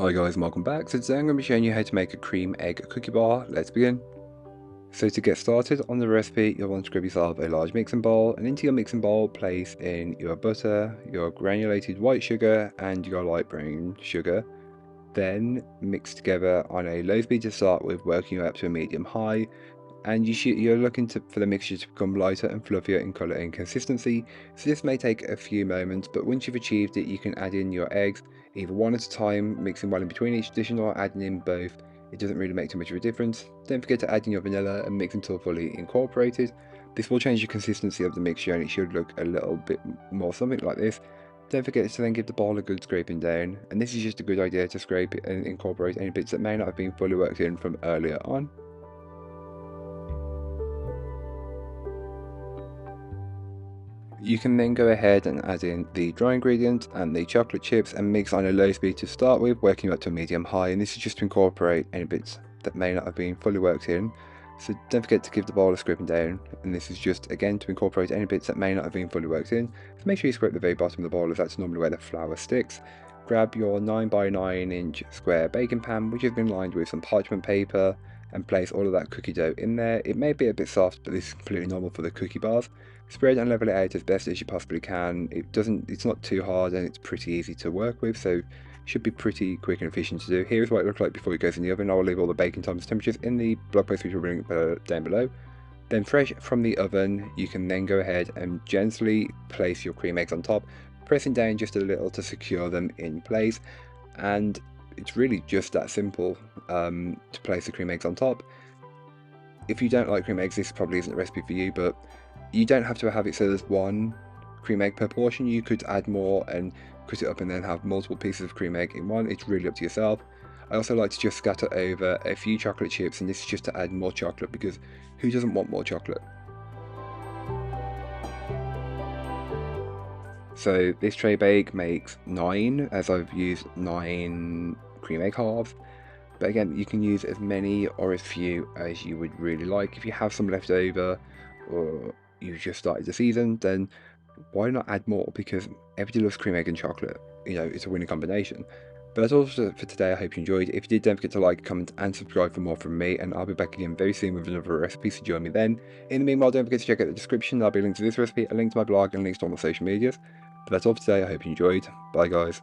Hi guys, and welcome back. So today I'm going to be showing you how to make a cream egg cookie bar. Let's begin. So to get started on the recipe, you'll want to grab yourself a large mixing bowl, and into your mixing bowl place in your butter, your granulated white sugar and your light brown sugar. Then mix together on a low speed to start with, working up to a medium high, and you're looking for the mixture to become lighter and fluffier in colour and consistency. So this may take a few moments, but once you've achieved it, you can add in your eggs, either one at a time, mixing well in between each addition, or adding in both. It doesn't really make too much of a difference. Don't forget to add in your vanilla and mix until fully incorporated. This will change the consistency of the mixture and it should look a little bit more something like this. Don't forget to then give the bowl a good scraping down, and this is just a good idea to scrape it and incorporate any bits that may not have been fully worked in from earlier on. You can then go ahead and add in the dry ingredients and the chocolate chips and mix on a low speed to start with, working up to a medium high, and this is just to incorporate any bits that may not have been fully worked in. So don't forget to give the bowl a scraping down, and this is just again to incorporate any bits that may not have been fully worked in. So make sure you scrape the very bottom of the bowl, as that's normally where the flour sticks. Grab your 9 by 9 inch square baking pan, which has been lined with some parchment paper, and place all of that cookie dough in there. It may be a bit soft, but this is completely normal for the cookie bars. Spread and level it out as best as you possibly can. It's not too hard, and it's pretty easy to work with, so should be pretty quick and efficient to do. Here's what it looks like before it goes in the oven. I'll leave all the baking times and temperatures in the blog post, which will link down below. Then fresh from the oven, you can then go ahead and gently place your cream eggs on top, pressing down just a little to secure them in place. And it's really just that simple to place the cream eggs on top. If you don't like cream eggs, this probably isn't the recipe for you, but you don't have to have it so there's one cream egg per portion. You could add more and cut it up and then have multiple pieces of cream egg in one. It's really up to yourself. I also like to just scatter over a few chocolate chips, and this is just to add more chocolate, because who doesn't want more chocolate? So this tray bake makes 9, as I've used 9 cream egg halves. But again, you can use as many or as few as you would really like. If you have some left over, or you've just started the season, then why not add more? Because everybody loves cream egg and chocolate. You know, it's a winning combination. But that's all for today. I hope you enjoyed. If you did, don't forget to like, comment, and subscribe for more from me. And I'll be back again very soon with another recipe, so join me then. In the meanwhile, don't forget to check out the description. There'll be a link to this recipe, a link to my blog, and links to all my social medias. But that's all for today. I hope you enjoyed. Bye, guys.